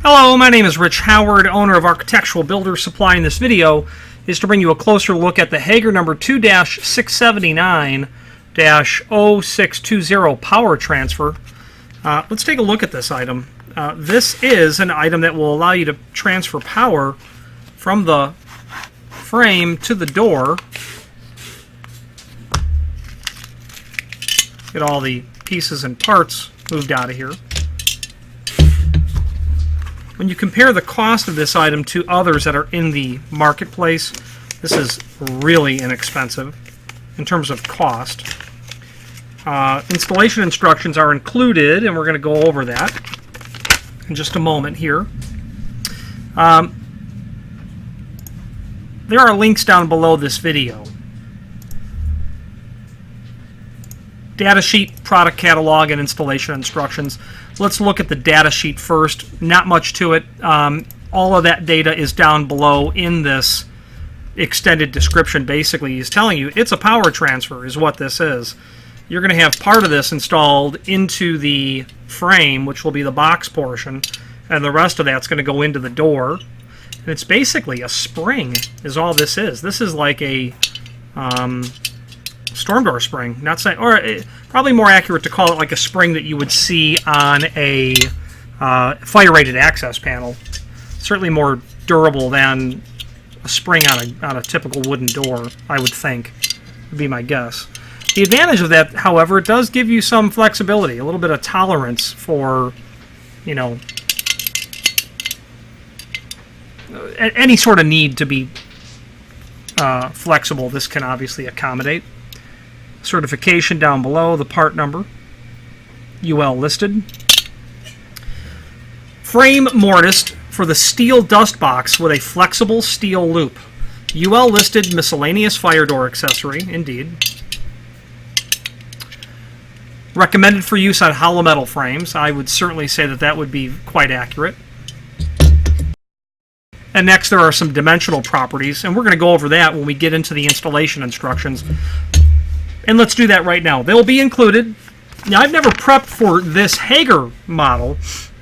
Hello, my name is Rich Howard, owner of Architectural Builders Supply. In this video is to bring you a closer look at the Hager number 2-679-0620 power transfer. Let's take a look at this item. This is an item that will allow you to transfer power from the frame to the door. Get all the pieces and parts moved out of here. When you compare the cost of this item to others that are in the marketplace, this is really inexpensive in terms of cost. Installation instructions are included, and we're going to go over that in just a moment here. There are links down below this video. Data sheet, product catalog, and installation instructions. Let's look at the data sheet first. Not much to it. All of that data is down below in this extended description. Basically, he's telling you it's a power transfer is what this is. You're going to have part of this installed into the frame, which will be the box portion, and the rest of that's going to go into the door. And it's basically a spring is all this is. This is like a storm door spring, not saying, or probably more accurate to call it like a spring that you would see on a fire-rated access panel. Certainly more durable than a spring on a typical wooden door, I would think, would be my guess. The advantage of that, however, it does give you some flexibility, a little bit of tolerance for, you know, any sort of need to be flexible. This can obviously accommodate. Certification down below, the part number, UL listed. Frame mortised for the steel dust box with a flexible steel loop. UL listed miscellaneous fire door accessory, indeed. Recommended for use on hollow metal frames. I would certainly say that that would be quite accurate. And next there are some dimensional properties, and we're going to go over that when we get into the installation instructions. And let's do that right now. They'll be included. Now, I've never prepped for this Hager model,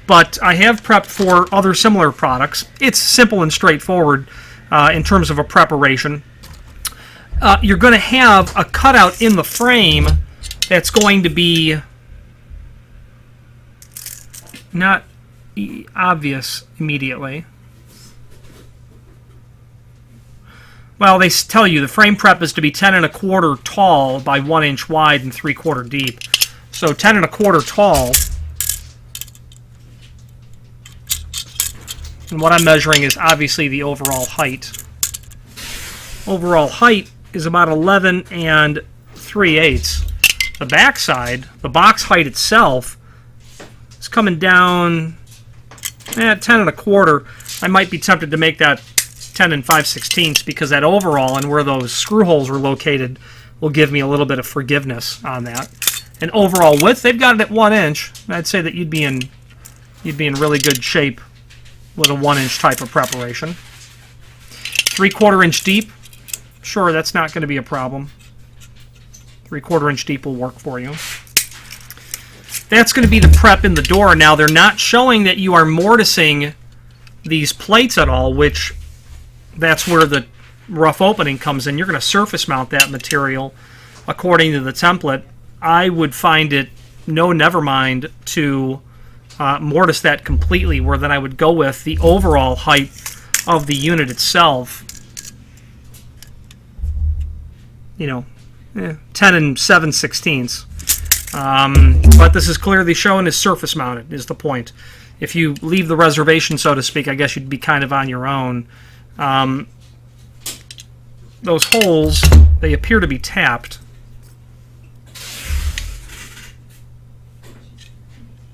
but I have prepped for other similar products. It's simple and straightforward in terms of a preparation. You're going to have a cutout in the frame that's going to be not obvious immediately. Well, they tell you the frame prep is to be 10 1/4 tall by 1 inch wide and 3/4 deep. So 10 1/4 tall. And what I'm measuring is obviously the overall height. Overall height is about 11 3/8. The back side, the box height itself, is coming down at 10 1/4. I might be tempted to make that 10 5/16 because that overall and where those screw holes were located will give me a little bit of forgiveness on that. And overall width, they've got it at 1 inch. I'd say that you'd be in really good shape with a 1 inch type of preparation. 3/4 inch deep, sure, that's not going to be a problem. 3/4 inch deep will work for you. That's going to be the prep in the door. Now they're not showing that you are mortising these plates at all, which that's where the rough opening comes in. You're going to surface mount that material according to the template. I would find it never mind to mortise that completely, where then I would go with the overall height of the unit itself. You know, 10 7/16. But this is clearly shown as surface mounted is the point. If you leave the reservation, so to speak, I guess you'd be kind of on your own. Those holes, they appear to be tapped.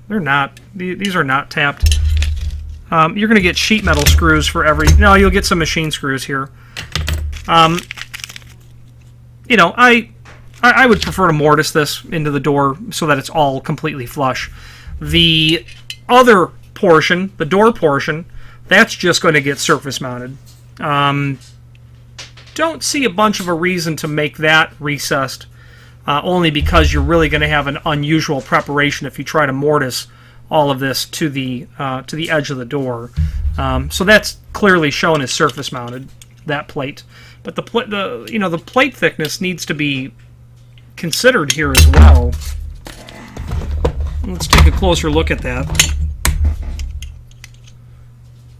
They're not. These are not tapped. You're going to get sheet metal screws for every... No, you'll get some machine screws here. You know, I would prefer to mortise this into the door so that it's all completely flush. The other portion, the door portion, that's just going to get surface mounted. Don't see a bunch of a reason to make that recessed, only because you're really going to have an unusual preparation if you try to mortise all of this to the edge of the door. So that's clearly shown as surface mounted, that plate. But the plate thickness needs to be considered here as well. Let's take a closer look at that.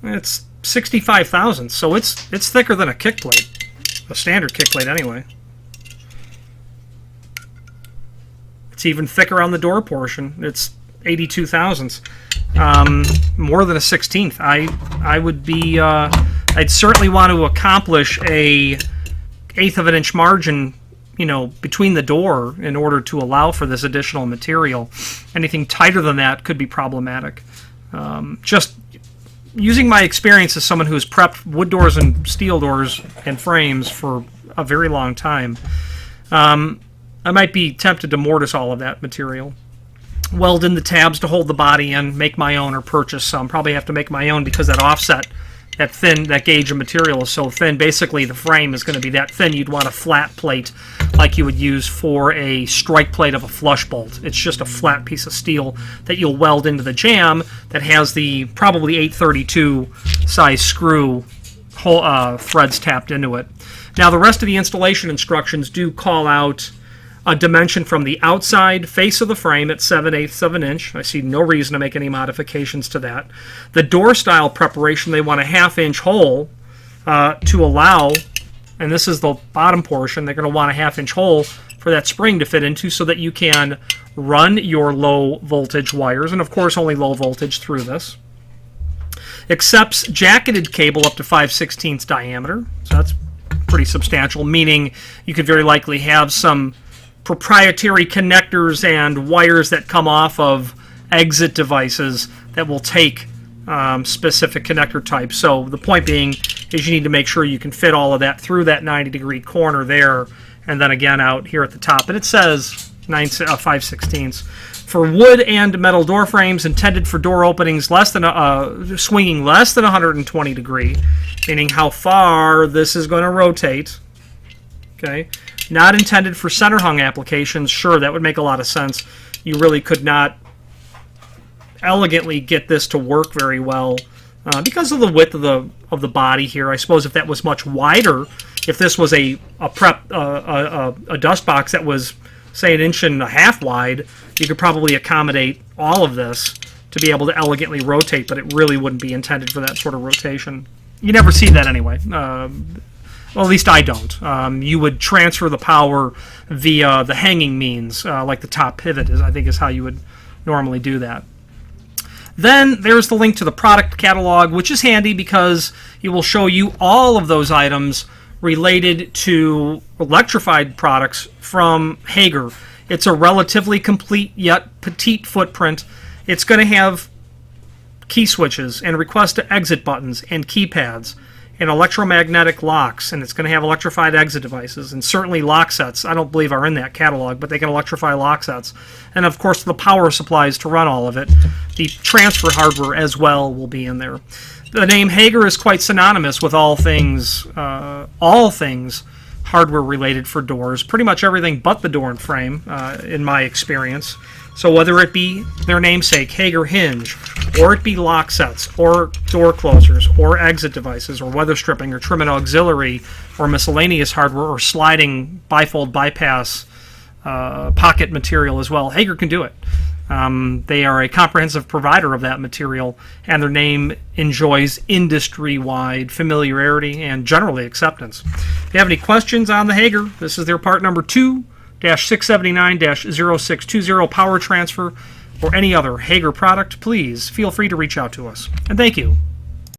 It's 65 thousandths, so it's thicker than a kick plate, a standard kick plate anyway. It's even thicker on the door portion. It's 82 thousandths, more than a 16th. I would be I'd certainly want to accomplish a 1/8 of an inch margin, between the door in order to allow for this additional material. Anything tighter than that could be problematic. Just using my experience as someone who's prepped wood doors and steel doors and frames for a very long time, I might be tempted to mortise all of that material. Weld in the tabs to hold the body in, make my own or purchase some. Probably have to make my own because that offset, that gauge of material is so thin. Basically, the frame is going to be that thin. You'd want a flat plate like you would use for a strike plate of a flush bolt. It's just a flat piece of steel that you'll weld into the jamb that has the probably 832 size screw threads tapped into it. Now, the rest of the installation instructions do call out a dimension from the outside face of the frame at 7/8 of an inch. I see no reason to make any modifications to that. The door style preparation, they want a 1/2 inch hole to allow, and this is the bottom portion, they're going to want a 1/2 inch hole for that spring to fit into so that you can run your low voltage wires, and of course only low voltage through this. Accepts jacketed cable up to 5/16 diameter, so that's pretty substantial, meaning you could very likely have some proprietary connectors and wires that come off of exit devices that will take specific connector types. So the point being is you need to make sure you can fit all of that through that 90-degree corner there, and then again out here at the top. And it says 5/16. For wood and metal door frames intended for door openings swinging less than 120 degree, meaning how far this is going to rotate. Okay. Not intended for center hung applications. Sure, that would make a lot of sense. You really could not elegantly get this to work very well because of the width of the body here. I suppose if that was much wider, if this was a dust box that was, say, 1.5 inches wide, you could probably accommodate all of this to be able to elegantly rotate, but it really wouldn't be intended for that sort of rotation. You never see that anyway. Well, at least I don't. You would transfer the power via the hanging means, like the top pivot I think is how you would normally do that. Then there's the link to the product catalog, which is handy because it will show you all of those items related to electrified products from Hager. It's a relatively complete yet petite footprint. It's going to have key switches and request to exit buttons and keypads and electromagnetic locks, and it's going to have electrified exit devices, and certainly lock sets. I don't believe are in that catalog, but they can electrify lock sets. And of course the power supplies to run all of it. The transfer hardware as well will be in there. The name Hager is quite synonymous with all things hardware related for doors, pretty much everything but the door and frame, in my experience. So whether it be their namesake, Hager hinge, or it be lock sets, or door closers, or exit devices, or weather stripping, or trim and auxiliary, or miscellaneous hardware, or sliding bifold bypass pocket material as well, Hager can do it. They are a comprehensive provider of that material, and their name enjoys industry-wide familiarity and generally acceptance. If you have any questions on the Hager, this is their part number 2-679-0620 power transfer, or any other Hager product, please feel free to reach out to us. And thank you.